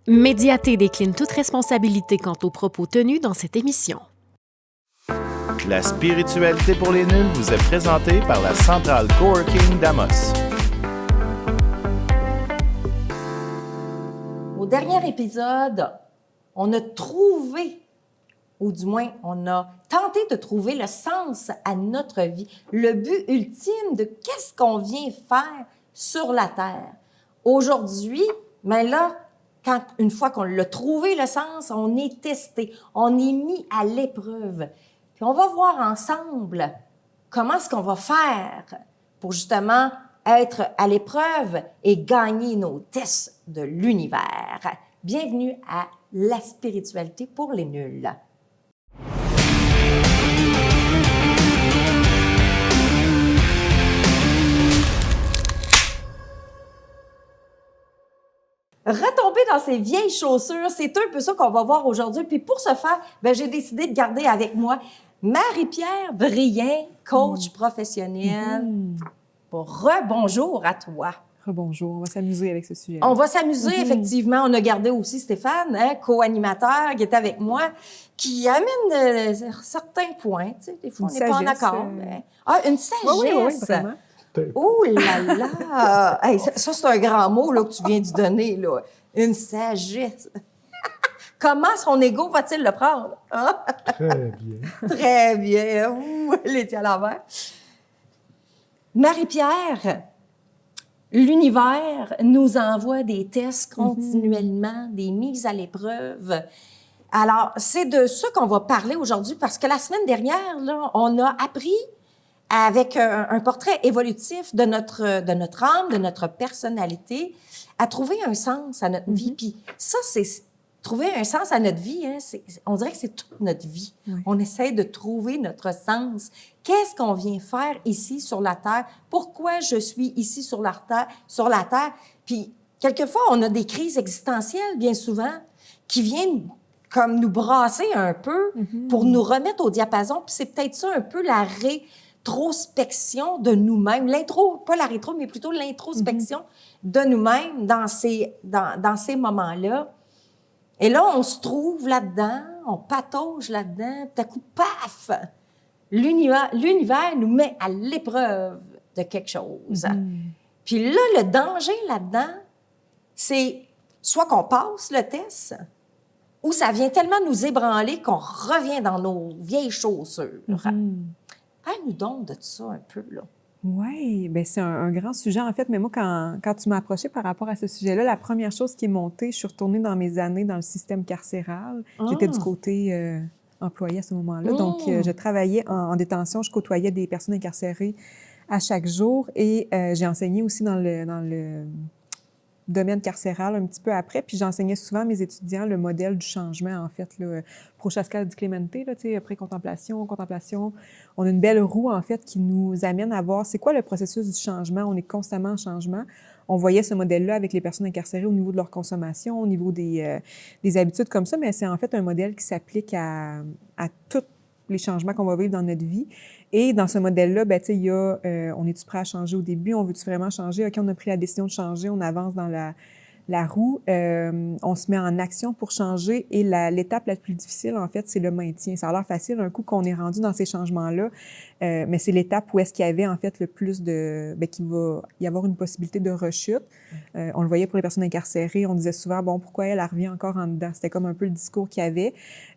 Médiaté décline toute responsabilité quant aux propos tenus dans cette émission. La spiritualité pour les nuls vous est présentée par la Centrale Coworking d'Amos. Au dernier épisode, on a trouvé, ou du moins, on a tenté de trouver le sens à notre vie, le but ultime de qu'est-ce qu'on vient faire sur la Terre. Aujourd'hui, mais là, une fois qu'on l'a trouvé, le sens, on est testé, on est mis à l'épreuve. Puis on va voir ensemble comment est-ce qu'on va faire pour justement être à l'épreuve et gagner nos tests de l'univers. Bienvenue à la spiritualité pour les nuls. Retomber dans ses vieilles chaussures, c'est un peu ça qu'on va voir aujourd'hui. Puis pour ce faire, j'ai décidé de garder avec moi Marie-Pierre Brien, coach professionnel. Rebonjour à toi. Rebonjour, on va s'amuser avec ce sujet. On va s'amuser, effectivement. On a gardé aussi Stéphane, co-animateur, qui est avec moi, qui amène certains points. Tu sais, des fois, on n'est pas en accord. Une sagesse! Oui, vraiment. Oh là là! Hey, ça, c'est un grand mot là, que tu viens de donner, là. Une sagesse. Comment son ego va-t-il le prendre? Hein? Très bien. Très bien. Ouh, elle était à l'envers. Marie-Pierre, l'univers nous envoie des tests continuellement, des mises à l'épreuve. Alors, c'est de ça qu'on va parler aujourd'hui parce que la semaine dernière, là, on a appris avec un portrait évolutif de notre âme, de notre personnalité, à trouver un sens à notre vie. Puis ça, c'est trouver un sens à notre vie. Hein, on dirait que c'est toute notre vie. Oui. On essaie de trouver notre sens. Qu'est-ce qu'on vient faire ici sur la Terre? Pourquoi je suis ici sur la Terre? Puis, quelquefois, on a des crises existentielles, bien souvent, qui viennent comme nous brasser un peu pour nous remettre au diapason. Puis c'est peut-être ça un peu la rétrospection de nous-mêmes. Pas la rétro, mais plutôt l'introspection de nous-mêmes dans ces moments-là. Et là, on se trouve là-dedans, on patauge là-dedans, tout à coup, paf! L'univers nous met à l'épreuve de quelque chose. Puis là, le danger là-dedans, c'est soit qu'on passe le test, ou ça vient tellement nous ébranler qu'on revient dans nos vieilles chaussures. Parle-nous donc de ça un peu, là. Oui, bien c'est un grand sujet, en fait. Mais moi, quand tu m'as approché par rapport à ce sujet-là, la première chose qui est montée, je suis retournée dans mes années dans le système carcéral. J'étais du côté employé à ce moment-là. Donc, je travaillais en détention. Je côtoyais des personnes incarcérées à chaque jour. Et j'ai enseigné aussi dans le domaine carcéral un petit peu après. Puis j'enseignais souvent à mes étudiants le modèle du changement, en fait, là, Prochaska di Clemente, là, tu sais, après contemplation. On a une belle roue, en fait, qui nous amène à voir c'est quoi le processus du changement. On est constamment en changement. On voyait ce modèle-là avec les personnes incarcérées au niveau de leur consommation, au niveau des habitudes comme ça, mais c'est en fait un modèle qui s'applique à tous les changements qu'on va vivre dans notre vie. Et dans ce modèle-là, ben, tu sais, il y a, on est-tu prêt à changer au début? On veut-tu vraiment changer? OK, on a pris la décision de changer, on avance dans la roue, on se met en action pour changer. Et l'étape la plus difficile, en fait, c'est le maintien. Ça a l'air facile un coup qu'on est rendu dans ces changements-là, mais c'est l'étape où est-ce qu'il y avait, en fait, le plus de... Bien, qu'il va y avoir une possibilité de rechute. On le voyait pour les personnes incarcérées. On disait souvent, bon, pourquoi elle revient encore en dedans? C'était comme un peu le discours qu'il y avait.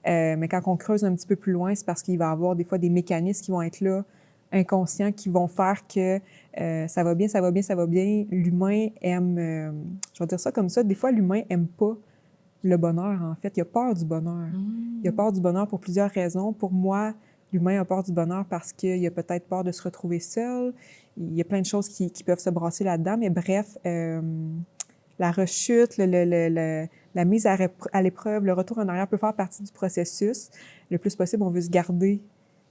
Mais quand on creuse un petit peu plus loin, c'est parce qu'il va y avoir des fois des mécanismes qui vont être là, inconscients, qui vont faire que ça va bien. L'humain aime, je vais dire ça comme ça, des fois, l'humain aime pas le bonheur, en fait. Il a peur du bonheur. Il a peur du bonheur pour plusieurs raisons. Pour moi, l'humain a peur du bonheur parce qu'il a peut-être peur de se retrouver seul. Il y a plein de choses qui peuvent se brasser là-dedans. Mais bref, la rechute, la mise à l'épreuve, le retour en arrière peut faire partie du processus. Le plus possible, on veut se garder,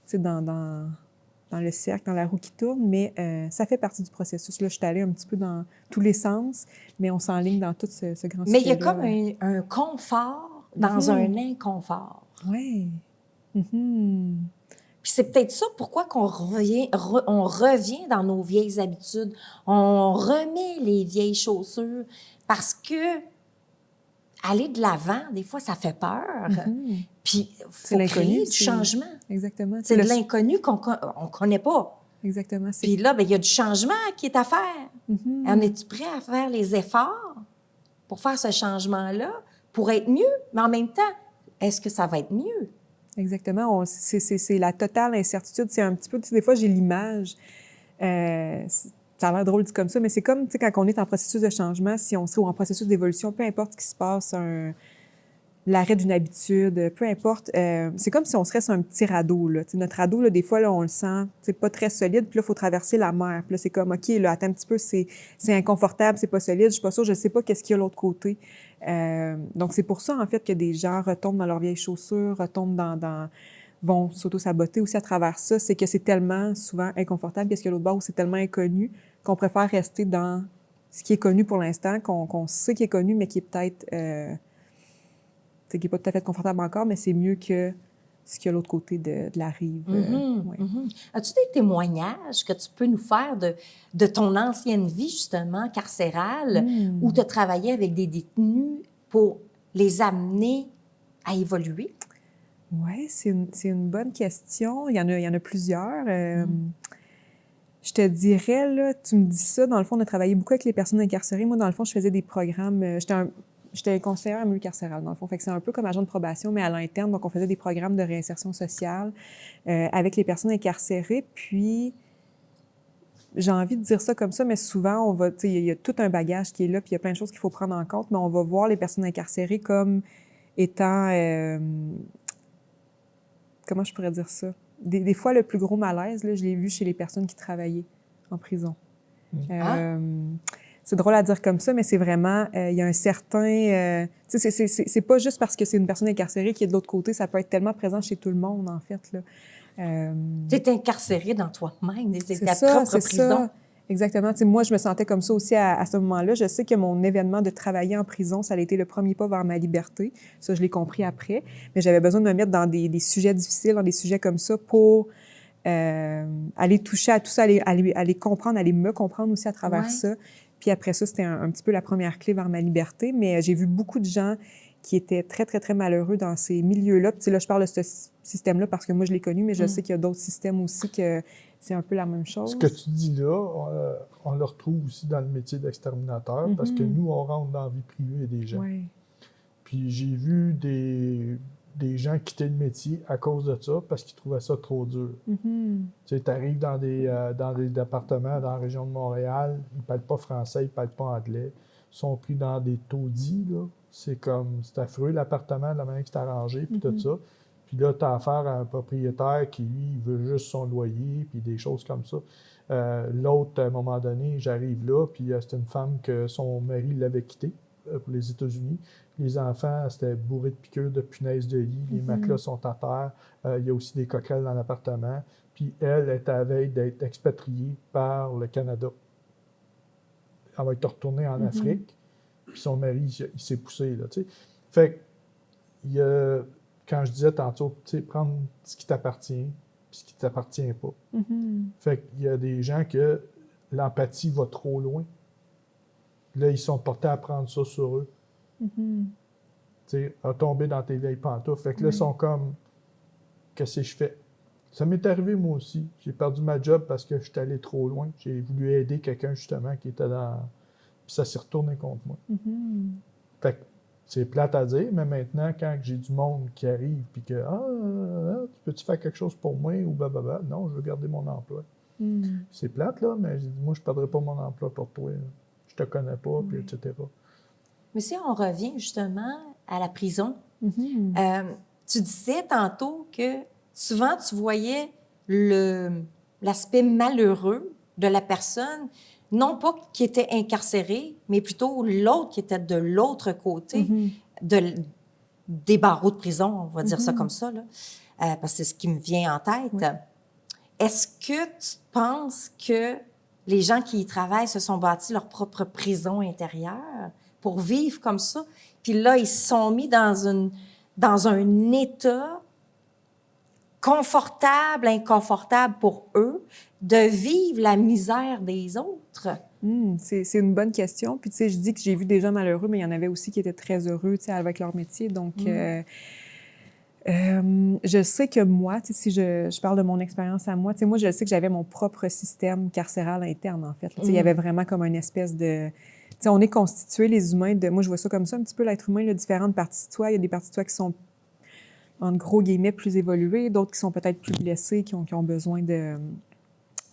tu sais, dans le cercle, dans la roue qui tourne, mais ça fait partie du processus. Là, je suis allée un petit peu dans tous les sens, mais on s'enligne dans tout ce grand sujet-là. Mais il y a comme un confort dans un inconfort. Oui. Puis c'est peut-être ça pourquoi on revient dans nos vieilles habitudes. On remet les vieilles chaussures parce que aller de l'avant, des fois, ça fait peur. Puis, il faut l'inconnu, créer du changement. Exactement. C'est de l'inconnu qu'on ne connaît pas. Exactement. Puis là, il y a du changement qui est à faire. On est-tu prêt à faire les efforts pour faire ce changement-là, pour être mieux? Mais en même temps, est-ce que ça va être mieux? Exactement. C'est la totale incertitude. C'est un petit peu, des fois, j'ai l'image. Ça a l'air drôle dit comme ça, mais c'est comme quand on est en processus de changement, si on sait, ou en processus d'évolution, peu importe ce qui se passe, l'arrêt d'une habitude, peu importe, c'est comme si on serait sur un petit radeau. Là. Notre radeau, là, des fois, là, on le sent pas très solide, puis là, il faut traverser la mer. Puis là, c'est comme, OK, là, attends un petit peu, c'est inconfortable, c'est pas solide, je suis pas sûre, je sais pas qu'est-ce qu'il y a de l'autre côté. Donc, c'est pour ça, en fait, que des gens retombent dans leurs vieilles chaussures, retombent vont s'auto-saboter aussi à travers ça. C'est que c'est tellement souvent inconfortable, qu'est-ce qu'il y a l'autre bord où c'est tellement inconnu qu'on préfère rester dans ce qui est connu pour l'instant, qu'on sait qui est connu, mais qui est peut-être... qui n'est pas tout à fait confortable encore, mais c'est mieux que ce qu'il y a de l'autre côté de la rive. Ouais. As-tu des témoignages que tu peux nous faire de ton ancienne vie, justement, carcérale, où tu as travaillé avec des détenus pour les amener à évoluer? Oui, c'est une bonne question. Il y en a plusieurs. Je te dirais, là, tu me dis ça, dans le fond, on a travaillé beaucoup avec les personnes incarcérées. Moi, dans le fond, je faisais des programmes... J'étais conseillère en milieu carcéral, dans le fond. Fait que c'est un peu comme agent de probation, mais à l'interne. Donc, on faisait des programmes de réinsertion sociale avec les personnes incarcérées. Puis, j'ai envie de dire ça comme ça, mais souvent, il y a tout un bagage qui est là, puis il y a plein de choses qu'il faut prendre en compte, mais on va voir les personnes incarcérées comme étant... comment je pourrais dire ça? Des fois, le plus gros malaise, là, je l'ai vu chez les personnes qui travaillaient en prison. C'est drôle à dire comme ça, mais c'est vraiment, il y a un certain... c'est pas juste parce que c'est une personne incarcérée qui est de l'autre côté, ça peut être tellement présent chez tout le monde, en fait. Tu es incarcéré dans toi-même, c'est ta ça, propre prison. Ça. Exactement. Moi, je me sentais comme ça aussi à ce moment-là. Je sais que mon événement de travailler en prison, ça a été le premier pas vers ma liberté. Ça, je l'ai compris après. Mais j'avais besoin de me mettre dans des sujets difficiles, dans des sujets comme ça pour aller toucher à tout ça, aller comprendre, aller me comprendre aussi à travers ça. Puis après ça, c'était un petit peu la première clé vers ma liberté. Mais j'ai vu beaucoup de gens qui étaient très, très, très malheureux dans ces milieux-là. Puis là, je parle de ce système-là parce que moi, je l'ai connu, mais je sais qu'il y a d'autres systèmes aussi que c'est un peu la même chose. Ce que tu dis là, on le retrouve aussi dans le métier d'exterminateur parce que nous, on rentre dans la vie privée des gens. Ouais. Puis j'ai vu des gens quitter le métier à cause de ça parce qu'ils trouvaient ça trop dur. Tu sais, tu arrives dans des appartements dans la région de Montréal, ils ne parlent pas français, ils ne parlent pas anglais, ils sont pris dans des taudis, là. C'est affreux, l'appartement, de la manière que c'est arrangé, puis tout ça. Puis là, tu as affaire à un propriétaire qui, lui, il veut juste son loyer, puis des choses comme ça. L'autre, à un moment donné, j'arrive là, puis c'est une femme que son mari l'avait quittée pour les États-Unis. Les enfants, c'était bourré de piqûres, de punaises de lit. Les matelas sont à terre. Il y a aussi des coquerelles dans l'appartement. Puis elle est à la veille d'être expatriée par le Canada. Elle va être retournée en Afrique. Puis son mari, il s'est poussé, là, tu sais. Fait que, il y a... Quand je disais tantôt, tu sais, prendre ce qui t'appartient puis ce qui ne t'appartient pas. Fait qu'il y a des gens que l'empathie va trop loin. Là, ils sont portés à prendre ça sur eux. Tu sais, à tomber dans tes vieilles pantoufles. Fait que là, ils sont comme, qu'est-ce que je fais? Ça m'est arrivé, moi aussi. J'ai perdu ma job parce que je suis allé trop loin. J'ai voulu aider quelqu'un, justement, qui était dans... Puis ça s'est retourné contre moi. Fait que c'est plate à dire, mais maintenant, quand j'ai du monde qui arrive puis que « peux-tu faire quelque chose pour moi? » ou blablabla, non, je veux garder mon emploi. C'est plate, là, mais j'ai dit, moi, je ne perdrai pas mon emploi pour toi. Là. Je te connais pas, puis etc. Mais si on revient justement à la prison, tu disais tantôt que souvent, tu voyais l'aspect malheureux de la personne, non pas qui était incarcéré, mais plutôt l'autre qui était de l'autre côté des barreaux de prison, on va dire ça comme ça, là, parce que c'est ce qui me vient en tête. Est-ce que tu penses que les gens qui y travaillent se sont bâtis leur propre prison intérieure pour vivre comme ça? Puis là, ils se sont mis dans un état confortable, inconfortable pour eux, de vivre la misère des autres? C'est une bonne question. Puis, tu sais, je dis que j'ai vu des gens malheureux, mais il y en avait aussi qui étaient très heureux, tu sais, avec leur métier. Donc, je sais que moi, tu sais, si je parle de mon expérience à moi, tu sais, moi, je sais que j'avais mon propre système carcéral interne, en fait. Tu sais, il y avait vraiment comme une espèce de... Tu sais, on est constitués, les humains, de... Moi, je vois ça comme ça, un petit peu, l'être humain, il y a différentes parties de toi. Il y a des parties de toi qui sont, en gros guillemets, plus évoluées, d'autres qui sont peut-être plus blessées, qui ont besoin de...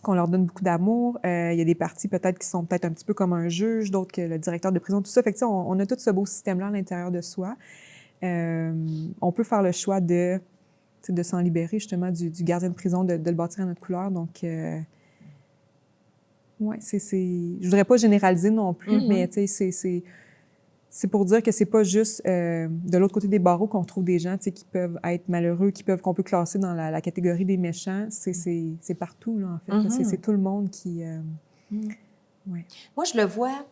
qu'on leur donne beaucoup d'amour. Il y a des parties peut-être qui sont peut-être un petit peu comme un juge, d'autres que le directeur de prison, tout ça. Fait que, tu sais, on a tout ce beau système-là à l'intérieur de soi. On peut faire le choix de s'en libérer, justement, du gardien de prison, de le bâtir à notre couleur. Donc, oui, je voudrais pas généraliser non plus, mais tu sais, c'est pour dire que c'est pas juste de l'autre côté des barreaux qu'on trouve des gens, tu sais, qui peuvent être malheureux, qu'on peut classer dans la catégorie des méchants. C'est partout, là, en fait. C'est tout le monde qui... ouais. Moi, je le vois,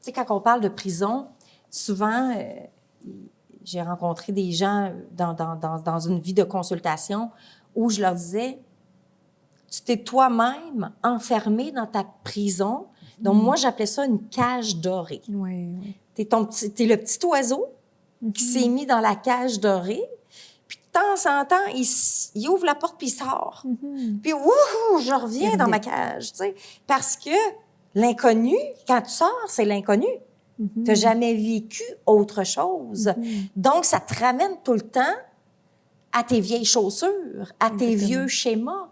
tu sais, quand on parle de prison, souvent... j'ai rencontré des gens dans une vie de consultation où je leur disais, tu t'es toi-même enfermé dans ta prison. Donc, moi, j'appelais ça une cage dorée. Oui. T'es le petit oiseau qui s'est mis dans la cage dorée. Puis, de temps en temps, il ouvre la porte puis il sort. Puis, wouhou, je reviens dans ma cage, tu sais. Parce que l'inconnu, quand tu sors, c'est l'inconnu. Tu n'as jamais vécu autre chose. Donc, ça te ramène tout le temps à tes vieilles chaussures, à tes vieux schémas,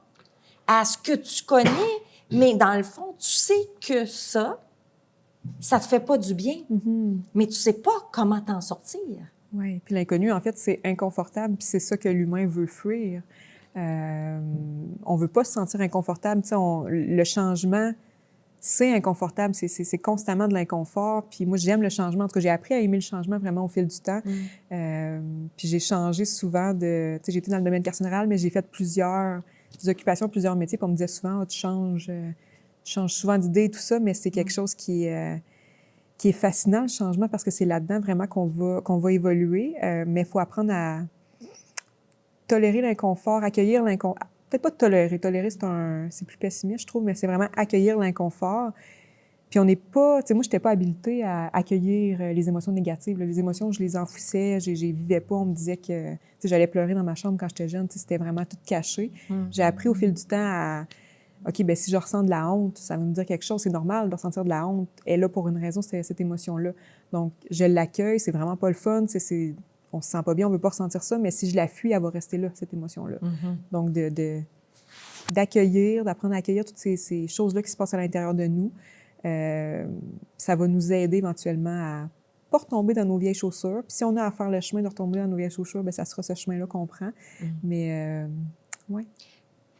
à ce que tu connais. Mais dans le fond, tu sais que ça te fait pas du bien. Mais tu sais pas comment t'en sortir. Oui, puis l'inconnu, en fait, c'est inconfortable, puis c'est ça que l'humain veut fuir. On veut pas se sentir inconfortable. Tu sais, le changement... c'est inconfortable, c'est constamment de l'inconfort. Puis moi, j'aime le changement. En tout cas, j'ai appris à aimer le changement vraiment au fil du temps. Puis j'ai changé souvent de... Tu sais, j'étais dans le domaine carcéral, mais j'ai fait plusieurs occupations, plusieurs métiers. Puis on me disait souvent, tu changes souvent d'idée et tout ça, mais c'est quelque chose qui est fascinant, le changement, parce que c'est là-dedans vraiment qu'on va évoluer. Mais il faut apprendre à tolérer l'inconfort, accueillir l'inconfort. Peut-être pas tolérer. Tolérer, c'est plus pessimiste, je trouve, mais c'est vraiment accueillir l'inconfort. Puis on n'est pas... Tu sais, moi, je n'étais pas habilitée à accueillir les émotions négatives. Là. Les émotions, je les enfouissais, je les vivais pas. On me disait que... Tu sais, j'allais pleurer dans ma chambre quand j'étais jeune. Tu sais, c'était vraiment tout caché. J'ai appris au fil du temps à... OK, bien, si je ressens de la honte, ça veut me dire quelque chose. C'est normal de ressentir de la honte. Elle est là pour une raison, c'est cette émotion-là. Donc, je l'accueille. C'est vraiment pas le fun. On se sent pas bien, on veut pas ressentir ça, mais si je la fuis, elle va rester là, cette émotion-là. Donc, d'accueillir, d'apprendre à accueillir toutes ces choses-là qui se passent à l'intérieur de nous, ça va nous aider éventuellement à pas retomber dans nos vieilles chaussures. Puis si on a à faire le chemin de retomber dans nos vieilles chaussures, bien, ça sera ce chemin-là qu'on prend. Mais, oui.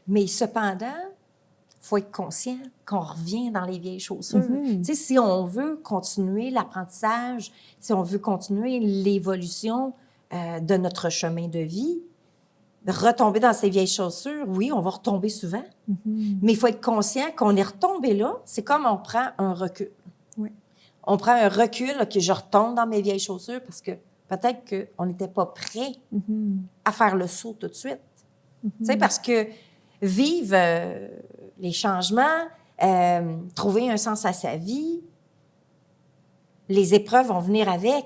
Mais cependant, il faut être conscient qu'on revient dans les vieilles chaussures. Tu sais, si on veut continuer l'apprentissage, si on veut continuer l'évolution de notre chemin de vie, retomber dans ces vieilles chaussures, oui, on va retomber souvent. Mais il faut être conscient qu'on est retombé là. C'est comme on prend un recul. Oui. On prend un recul, OK, je retombe dans mes vieilles chaussures parce que peut-être qu'on n'était pas prêt à faire le saut tout de suite. Tu sais, parce que vivre les changements, trouver un sens à sa vie, les épreuves vont venir avec.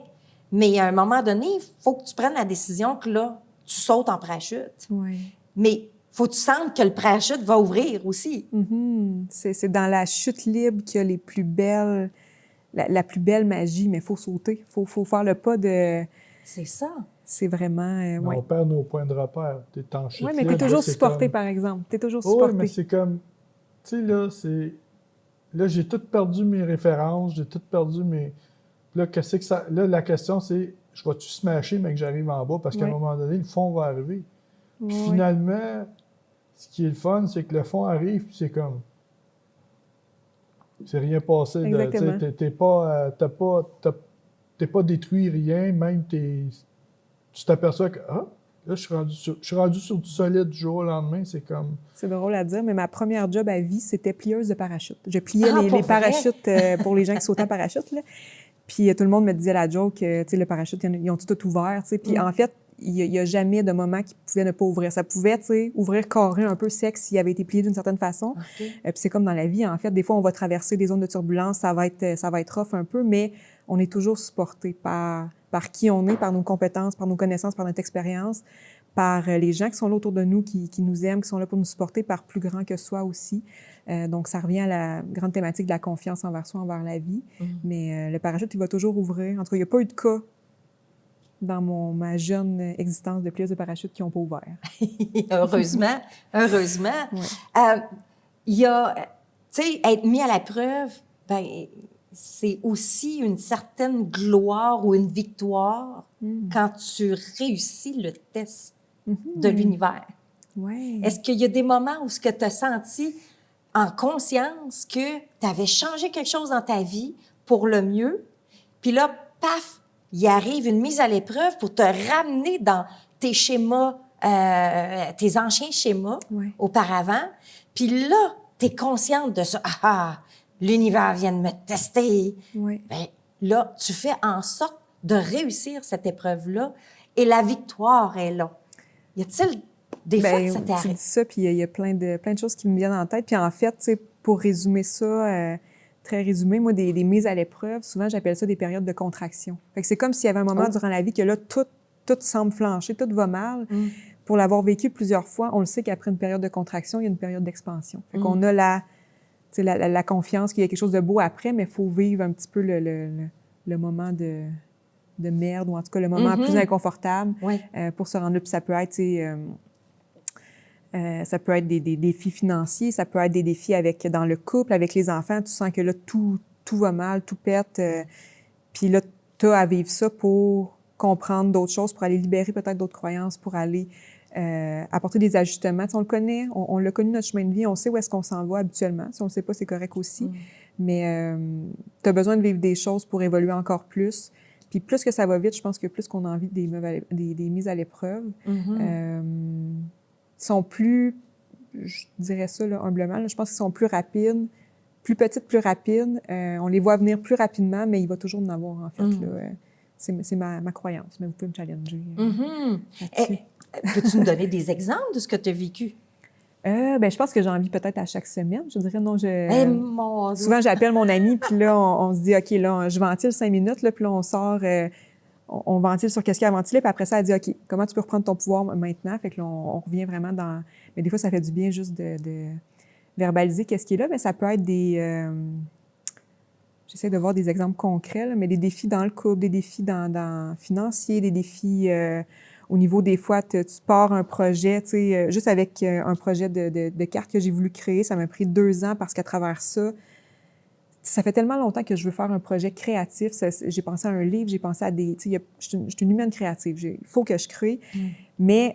Mais à un moment donné, il faut que tu prennes la décision que là, tu sautes en parachute. Oui. Mais il faut que tu sentes que le parachute va ouvrir aussi. C'est dans la chute libre qu'il y a les plus belles, la plus belle magie, mais il faut sauter. Il faut faire le pas de... C'est ça. C'est vraiment... On perd nos points de repère. T'es en chute Oui, mais libre, t'es toujours c'est supporté, comme... par exemple. T'es toujours Oui, supporté. mais c'est comme... Tu sais, là, c'est... Là, j'ai tout perdu mes références, j'ai tout perdu mes... Là, qu'est-ce que ça... Là, la question, c'est... Je vais-tu smasher, mais que j'arrive en bas? Parce qu'à un moment donné, le fond va arriver. Puis finalement, ce qui est le fun, c'est que le fond arrive, puis c'est comme... C'est rien passé. Exactement. T'es pas détruit, rien. Même tu t'aperçois que... Ah, là, je suis rendu sur du solide du jour au lendemain. C'est comme... C'est drôle à dire, mais ma première job à vie, c'était plieuse de parachute. Je pliais les pour vrai? parachutes pour les gens qui sautaient en parachute, là. Puis tout le monde me disait la joke, tu sais, le parachute, ils ont tout ouvert, tu sais. Puis en fait, il y a jamais de moment qui pouvait ne pas ouvrir. Ça pouvait, tu sais, ouvrir carré un peu sec s'il avait été plié d'une certaine façon. OK. Puis c'est comme dans la vie, en fait. Des fois, on va traverser des zones de turbulence, ça va être rough un peu, mais on est toujours supporté par qui on est, par nos compétences, par nos connaissances, par notre expérience, par les gens qui sont là autour de nous, qui nous aiment, qui sont là pour nous supporter, par plus grand que soi aussi. Donc, ça revient à la grande thématique de la confiance envers soi, envers la vie. Mais le parachute, il va toujours ouvrir. En tout cas, il n'y a pas eu de cas dans ma jeune existence de pilotes de parachute qui n'ont pas ouvert. Heureusement, heureusement. Ouais. Il y a, tu sais, être mis à la preuve, ben, c'est aussi une certaine gloire ou une victoire quand tu réussis le test de l'univers. Ouais. Est-ce qu'il y a des moments où tu as senti en conscience que tu avais changé quelque chose dans ta vie pour le mieux, puis là, paf, il arrive une mise à l'épreuve pour te ramener dans tes schémas, tes anciens schémas auparavant, puis là, tu es consciente de ça. Ah, l'univers vient de me tester. Ouais. Bien, là, tu fais en sorte de réussir cette épreuve-là et la victoire est là. Y a-t-il des fois que ça Tu t'arrive? dis ça, puis il y a plein de choses qui me viennent en tête. Puis en fait, tu sais, pour résumer ça, très résumé, moi, des mises à l'épreuve, souvent, j'appelle ça des périodes de contraction. Fait que c'est comme s'il y avait un moment durant la vie que là, tout semble flancher, tout va mal. Pour l'avoir vécu plusieurs fois, on le sait qu'après une période de contraction, il y a une période d'expansion. Fait qu'on a la confiance qu'il y a quelque chose de beau après, mais il faut vivre un petit peu le moment de merde, ou en tout cas le moment plus inconfortable pour se rendre là. Puis ça peut être, ça peut être des défis financiers, ça peut être des défis dans le couple, avec les enfants. Tu sens que là, tout va mal, tout pète. Puis là, tu as à vivre ça pour comprendre d'autres choses, pour aller libérer peut-être d'autres croyances, pour aller apporter des ajustements. Tu sais, on le connaît, on l'a connu notre chemin de vie, on sait où est-ce qu'on s'en va habituellement. Si on ne le sait pas, c'est correct aussi. Mais tu as besoin de vivre des choses pour évoluer encore plus. Puis plus que ça va vite, je pense que plus qu'on a envie des mises à l'épreuve. Sont plus, je dirais ça là, humblement, là, je pense qu'ils sont plus rapides, plus petites, plus rapides. On les voit venir plus rapidement, mais il va toujours en avoir, en fait. Là, c'est ma croyance, mais vous pouvez me challenger. Peux-tu me donner des exemples de ce que tu as vécu? Je pense que j'en vis peut-être à chaque semaine. Je dirais, non, Mon Dieu. souvent, j'appelle mon ami, puis là, on se dit, OK, là, je ventile 5 minutes, là, puis là, on sort, on ventile sur qu'est-ce qu'il y a à ventiler, puis après ça, elle dit, OK, comment tu peux reprendre ton pouvoir maintenant? Fait que là, on revient vraiment dans... Mais des fois, ça fait du bien juste de verbaliser qu'est-ce qui est là, mais ça peut être des... J'essaie de voir des exemples concrets, là, mais des défis dans le couple, des défis dans financiers, des défis... Au niveau des fois, tu pars un projet, tu sais, juste avec un projet de carte que j'ai voulu créer, ça m'a pris 2 ans parce qu'à travers ça fait tellement longtemps que je veux faire un projet créatif. J'ai pensé à un livre, j'ai pensé à des... Tu sais, je suis une humaine créative, il faut que je crée. Mais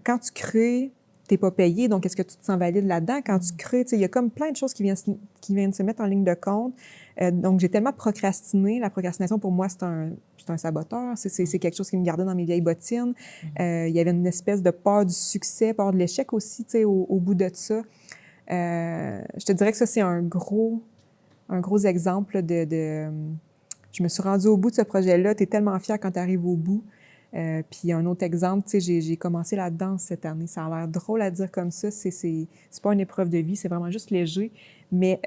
quand tu crées, t'es pas payé, donc est-ce que tu te sens valide là-dedans? Quand tu crées, tu sais, il y a comme plein de choses qui viennent se mettre en ligne de compte. Donc, j'ai tellement procrastiné. La procrastination, pour moi, c'est un saboteur. C'est quelque chose qui me gardait dans mes vieilles bottines. Il y avait une espèce de peur du succès, peur de l'échec aussi, tu sais, au bout de ça. Je te dirais que ça, c'est un gros exemple de... Je me suis rendue au bout de ce projet-là. Tu es tellement fière quand tu arrives au bout. Puis un autre exemple, tu sais, j'ai commencé la danse cette année. Ça a l'air drôle à dire comme ça. C'est pas une épreuve de vie, c'est vraiment juste léger. Mais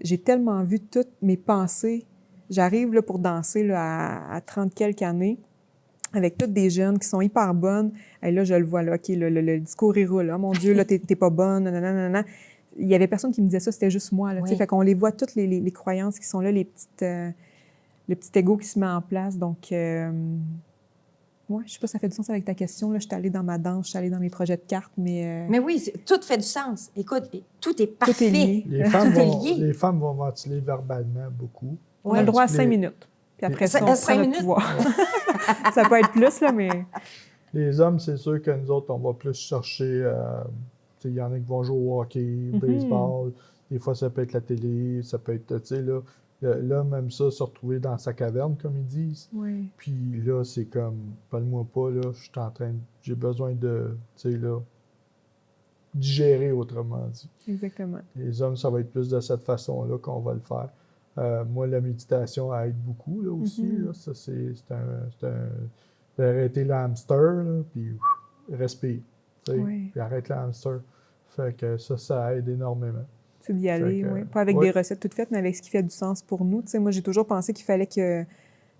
j'ai tellement vu toutes mes pensées. J'arrive là pour danser là, à 30 quelques années avec toutes des jeunes qui sont hyper bonnes. Et là, je le vois, là, OK, le discours est roule. Là, mon Dieu, là, t'es pas bonne, nanana. Il y avait personne qui me disait ça, c'était juste moi. Là, fait qu'on les voit toutes les croyances qui sont là, le petit ego qui se met en place. Donc, ouais, je sais pas si ça fait du sens avec ta question. Là, je suis allée dans ma danse, je suis allée dans mes projets de cartes, mais... Mais oui, tout fait du sens. Écoute, tout est parfait. Tout est lié. Les femmes vont ventiler verbalement beaucoup. On a le droit à 5 minutes. Puis après ça, on prend notre pouvoir. Ça peut être plus, là, mais... Les hommes, c'est sûr que nous autres, on va plus chercher... il y en a qui vont jouer au hockey, au baseball. Des fois, ça peut être la télé, ça peut être... Tu sais, là, l'homme aime ça, se retrouver dans sa caverne, comme ils disent. Oui. Puis là, c'est comme, parle-moi pas, là, je suis en train j'ai besoin de, tu sais, là, digérer, autrement dit. Exactement. Les hommes, ça va être plus de cette façon-là qu'on va le faire. Moi, la méditation aide beaucoup, là, aussi. Là, ça, c'est d'arrêter le hamster, là, puis respire. Oui. Puis arrête le hamster. Fait que ça aide énormément. C'est d'y aller, que, oui. Pas avec ouais. des recettes toutes faites, mais avec ce qui fait du sens pour nous. Tu sais, moi, j'ai toujours pensé qu'il fallait que... Tu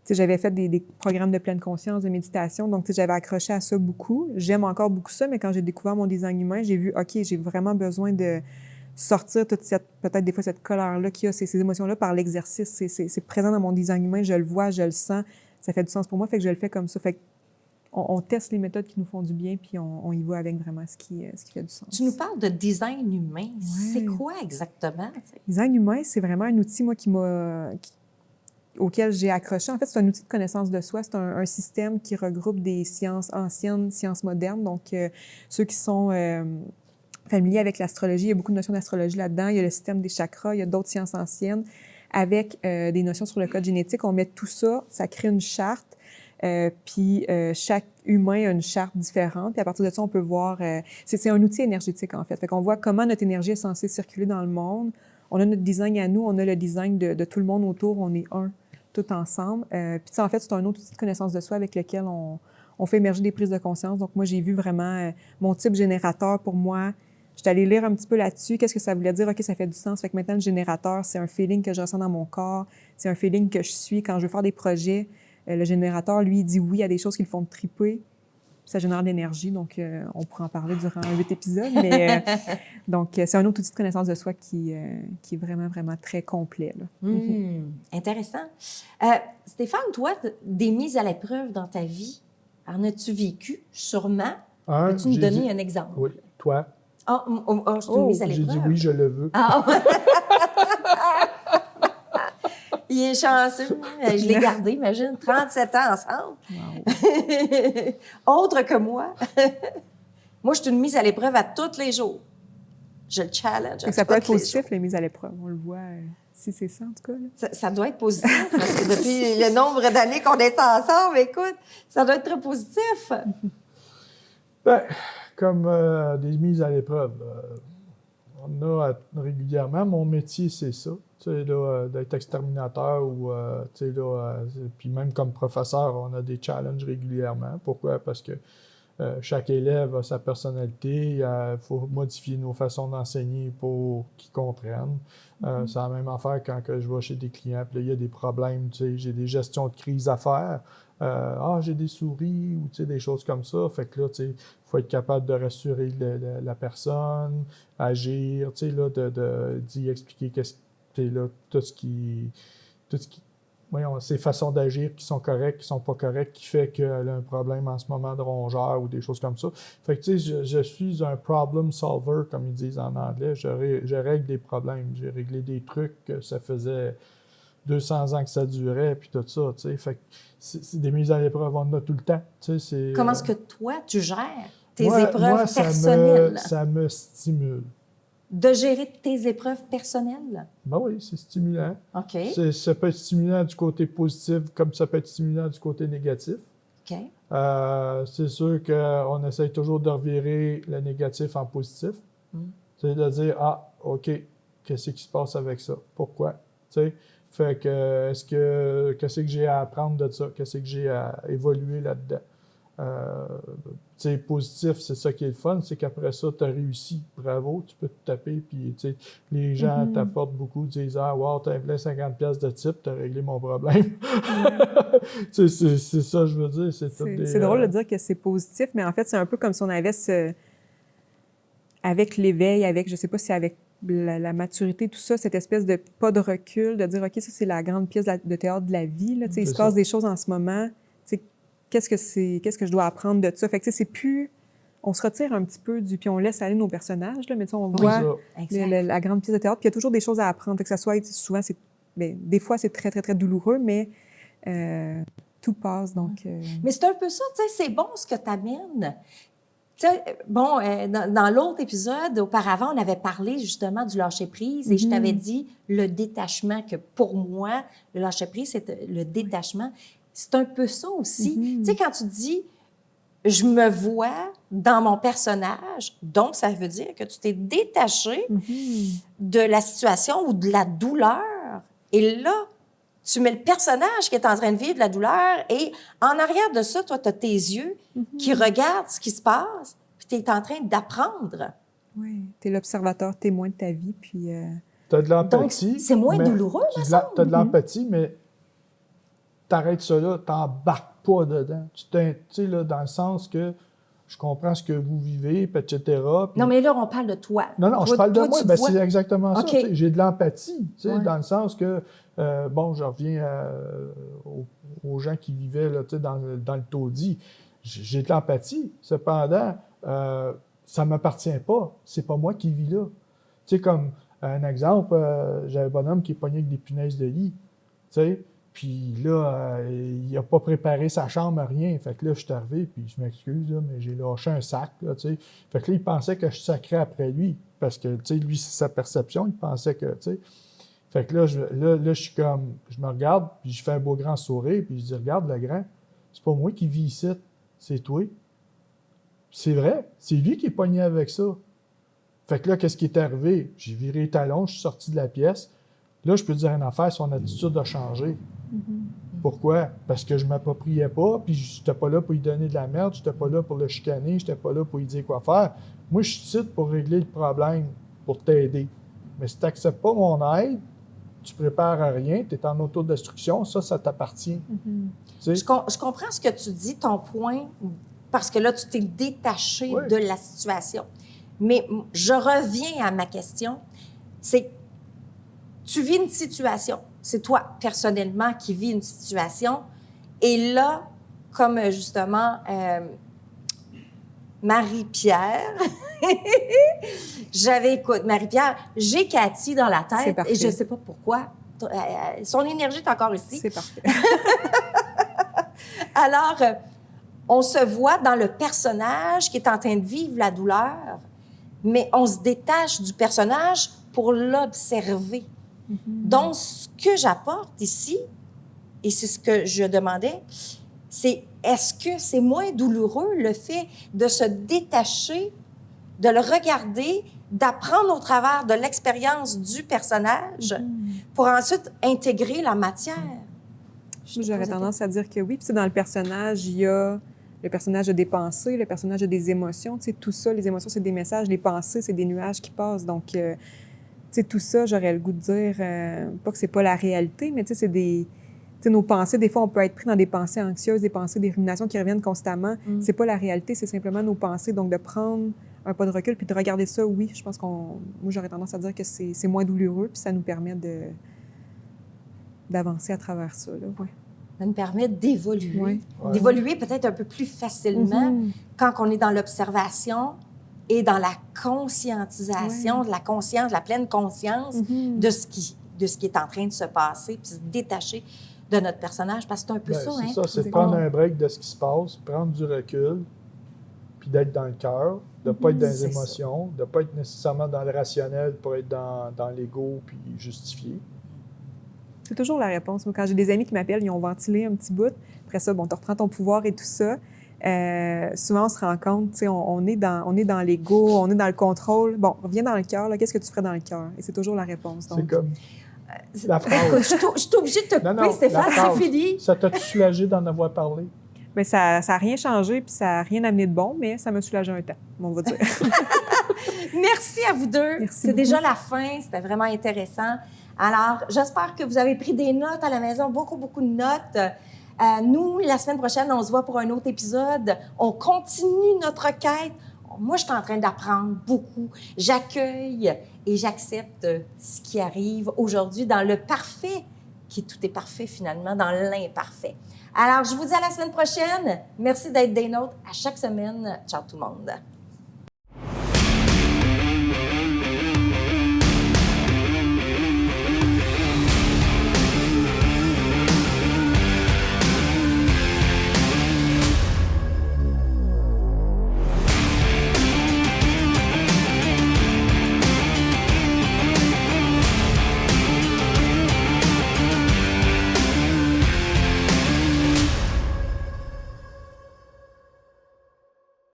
sais, j'avais fait des programmes de pleine conscience, de méditation, donc tu sais, j'avais accroché à ça beaucoup. J'aime encore beaucoup ça, mais quand j'ai découvert mon design humain, j'ai vu, OK, j'ai vraiment besoin de sortir toute cette, peut-être des fois, cette colère-là qu'il y a, ces émotions-là par l'exercice. C'est présent dans mon design humain, je le vois, je le sens, ça fait du sens pour moi, fait que je le fais comme ça. Fait que on teste les méthodes qui nous font du bien, puis on y va avec vraiment ce qui fait du sens. Tu nous parles de design humain. C'est quoi exactement? Design humain, c'est vraiment un outil, moi, auquel j'ai accroché. En fait, c'est un outil de connaissance de soi. C'est un système qui regroupe des sciences anciennes, sciences modernes. Donc, ceux qui sont familiers avec l'astrologie, il y a beaucoup de notions d'astrologie là-dedans. Il y a le système des chakras, il y a d'autres sciences anciennes. Avec des notions sur le code génétique, on met tout ça, ça crée une charte. Puis chaque humain a une charte différente. Puis à partir de ça, on peut voir... c'est un outil énergétique, en fait. Fait qu'on voit comment notre énergie est censée circuler dans le monde. On a notre design à nous, on a le design de tout le monde autour. On est un, tout ensemble. Puis ça, en fait, c'est un autre outil de connaissance de soi avec lequel on fait émerger des prises de conscience. Donc moi, j'ai vu vraiment mon type générateur pour moi. J'étais allée lire un petit peu là-dessus. Qu'est-ce que ça voulait dire? OK, ça fait du sens. Fait que maintenant, le générateur, c'est un feeling que je ressens dans mon corps. C'est un feeling que je suis quand je veux faire des projets. Le générateur, lui, il dit oui à des choses qui le font triper. Ça génère de l'énergie, donc on pourra en parler durant 8 épisodes. Mais, donc, c'est un autre outil de connaissance de soi qui est vraiment, vraiment très complet. Là. Intéressant. Stéphane, toi, des mises à l'épreuve dans ta vie, en as-tu vécu? Sûrement. Peux-tu nous donner un exemple? Oui. Toi? Je t'ai mise à l'épreuve. J'ai dit oui, je le veux. Il est chanceux. Je l'ai gardé, imagine, 37 ans ensemble. Wow. Autre que moi. Moi, je suis une mise à l'épreuve à tous les jours. Je le challenge. Ça peut être positif, les mises à l'épreuve. On le voit, si c'est ça, en tout cas. Ça doit être positif, parce que depuis le nombre d'années qu'on est ensemble, écoute, ça doit être très positif. Bien, comme des mises à l'épreuve, on a régulièrement. Mon métier, c'est ça. Tu sais, là, d'être exterminateur ou, tu sais, là, puis même comme professeur, on a des challenges régulièrement. Pourquoi? Parce que chaque élève a sa personnalité. Il faut modifier nos façons d'enseigner pour qu'ils comprennent. C'est la même affaire quand que je vais chez des clients, puis là, il y a des problèmes, tu sais, j'ai des gestions de crise à faire. J'ai des souris ou tu sais, des choses comme ça. Fait que là, tu sais, il faut être capable de rassurer la personne, agir, tu sais, là, d'y expliquer là, tout ce qui voyons, ces façons d'agir qui sont correctes, qui sont pas correctes, qui fait qu'elle a un problème en ce moment de rongeur ou des choses comme ça. Fait que, tu sais, je suis un problem solver, comme ils disent en anglais. Je règle des problèmes. J'ai réglé des trucs que ça faisait 200 ans que ça durait, puis tout ça, tu sais. Fait que c'est des mises à l'épreuve, on en a tout le temps, tu sais. Comment est-ce que toi, tu gères tes épreuves personnelles? Ça me stimule. De gérer tes épreuves personnelles? Ben oui, c'est stimulant. OK. Ça peut être stimulant du côté positif comme ça peut être stimulant du côté négatif. OK. C'est sûr qu'on essaye toujours de revirer le négatif en positif. C'est de dire, OK, qu'est-ce qui se passe avec ça? Pourquoi? Tu sais, fait que, qu'est-ce que j'ai à apprendre de ça? Qu'est-ce que j'ai à évoluer là-dedans? Tu sais, positif, c'est ça qui est le fun, c'est qu'après ça, tu as réussi. Bravo, tu peux te taper, puis tu sais, les gens t'apportent beaucoup, disent « Ah, wow, t'as appelé 50$ de type, t'as réglé mon problème. » Tu sais, c'est ça, je veux dire. C'est drôle de dire que c'est positif, mais en fait, c'est un peu comme si on avait avec l'éveil, avec, je sais pas si avec la maturité, tout ça, cette espèce de pas de recul, de dire « OK, ça, c'est la grande pièce de théâtre de la vie. » Là, il se passe des choses en ce moment. Qu'est-ce que je dois apprendre de ça? Fait que c'est plus... On se retire un petit peu puis on laisse aller nos personnages, là, mais on voit la grande pièce de théâtre, puis il y a toujours des choses à apprendre. Fait que ça soit, souvent, des fois, c'est très, très, très douloureux, mais tout passe, donc... Mais c'est un peu ça, tu sais, c'est bon ce que tu amènes. Tu sais, bon, dans l'autre épisode, auparavant, on avait parlé justement du lâcher-prise et je t'avais dit le détachement, que pour moi, le lâcher-prise, c'est le détachement. C'est un peu ça aussi. Tu sais, quand tu dis « je me vois dans mon personnage », donc ça veut dire que tu t'es détaché de la situation ou de la douleur. Et là, tu mets le personnage qui est en train de vivre la douleur et en arrière de ça, toi, tu as tes yeux qui regardent ce qui se passe, puis tu es en train d'apprendre. Oui, tu es l'observateur témoin de ta vie, puis... Tu as de Donc, l'empathie. c'est moins mais douloureux, me Tu semble. as de l'empathie, mais t'arrêtes ça là, t'embarques pas dedans. Tu sais, là, dans le sens que je comprends ce que vous vivez, etc. Puis... Non, mais là, on parle de toi. Non, toi, je parle de toi, moi. tu Ben, vois. c'est exactement ça. OK. J'ai de l'empathie, Ouais. dans le sens que, bon, je reviens aux gens qui vivaient là, dans le taudis. J'ai de l'empathie. Cependant, ça ne m'appartient pas. C'est pas moi qui vis là. Tu sais, comme un exemple, j'avais un bonhomme qui est pogné avec des punaises de lit. Tu sais, puis là, il n'a pas préparé sa chambre, rien. Fait que là, je suis arrivé, puis je m'excuse, là, mais j'ai lâché un sac, là, tu sais. Fait que là, il pensait que je sacrais après lui, parce que, tu sais, lui, c'est sa perception, il pensait que, tu sais. Fait que là, je suis comme, je me regarde, puis je fais un beau grand sourire, puis je dis, regarde, le grand, c'est pas moi qui vis ici, c'est toi. C'est vrai, c'est lui qui est pogné avec ça. Fait que là, qu'est-ce qui est arrivé? J'ai viré les talons, je suis sorti de la pièce. Là, je peux te dire une affaire, son attitude a changé. Pourquoi? Parce que je ne m'appropriais pas, puis je n'étais pas là pour lui donner de la merde, je n'étais pas là pour le chicaner, je n'étais pas là pour lui dire quoi faire. Moi, je suis ici pour régler le problème, pour t'aider. Mais si tu n'acceptes pas mon aide, tu prépares à rien, tu es en autodestruction, ça t'appartient. Tu sais? Je comprends ce que tu dis, ton point, parce que là, tu t'es détaché Oui. de la situation. Mais je reviens à ma question. C'est, tu vis une situation. C'est toi, personnellement, qui vis une situation. Et là, comme justement Marie-Pierre, écoute, Marie-Pierre, j'ai Cathy dans la C'est tête parfait. et je ne sais pas pourquoi. Son énergie est encore ici. C'est parfait. Alors, on se voit dans le personnage qui est en train de vivre la douleur, mais on se détache du personnage pour l'observer. Donc, ce que j'apporte ici, et c'est ce que je demandais, c'est est-ce que c'est moins douloureux le fait de se détacher, de le regarder, d'apprendre au travers de l'expérience du personnage pour ensuite intégrer la matière? Moi, j'aurais tendance à dire que oui. Puis, dans le personnage, il y a le personnage a des pensées, le personnage a des émotions. Tu sais, tout ça, les émotions, c'est des messages. Les pensées, c'est des nuages qui passent. Donc, tu sais, tout ça, j'aurais le goût de dire, pas que c'est pas la réalité, mais tu sais, c'est des... Tu sais, nos pensées, des fois, on peut être pris dans des pensées anxieuses, des pensées, des ruminations qui reviennent constamment. C'est pas la réalité, c'est simplement nos pensées. Donc, de prendre un pas de recul puis de regarder ça, oui, je pense moi, j'aurais tendance à dire que c'est moins douloureux puis ça nous permet d'avancer à travers ça, là, ouais. Ça nous permet d'évoluer. Ouais. D'évoluer peut-être un peu plus facilement quand on est dans l'observation et dans la conscientisation, de la conscience, de la pleine conscience de ce qui est en train de se passer, puis se détacher de notre personnage, parce que c'est un peu Ben, ça, c'est hein? ça, c'est de prendre un break de ce qui se passe, prendre du recul, puis d'être dans le cœur, de ne pas être dans les C'est émotions, de ne pas être nécessairement dans le rationnel pour être dans l'ego puis justifier. C'est toujours la réponse. Moi, quand j'ai des amis qui m'appellent, ils ont ventilé un petit bout. Après ça, bon, tu reprends ton pouvoir et tout ça. Souvent, on se rend compte, tu sais, on est dans l'ego, on est dans le contrôle. Bon, reviens dans le cœur, là, qu'est-ce que tu ferais dans le cœur? Et c'est toujours la réponse. Donc, C'est comme la Écoute, phrase. je suis obligée de te couper, Non, Stéphane, la phrase. c'est fini. Ça t'a-tu soulagé d'en avoir parlé? mais ça n'a rien changé, puis ça n'a rien amené de bon, mais ça m'a soulagé un temps, on va dire. Merci à vous deux. Merci C'est beaucoup. déjà la fin. C'était vraiment intéressant. Alors, j'espère que vous avez pris des notes à la maison, beaucoup, beaucoup de notes. Nous, la semaine prochaine, on se voit pour un autre épisode. On continue notre quête. Moi, je suis en train d'apprendre beaucoup. J'accueille et j'accepte ce qui arrive aujourd'hui dans le parfait, qui tout est parfait finalement, dans l'imparfait. Alors, je vous dis à la semaine prochaine. Merci d'être des nôtres à chaque semaine. Ciao tout le monde.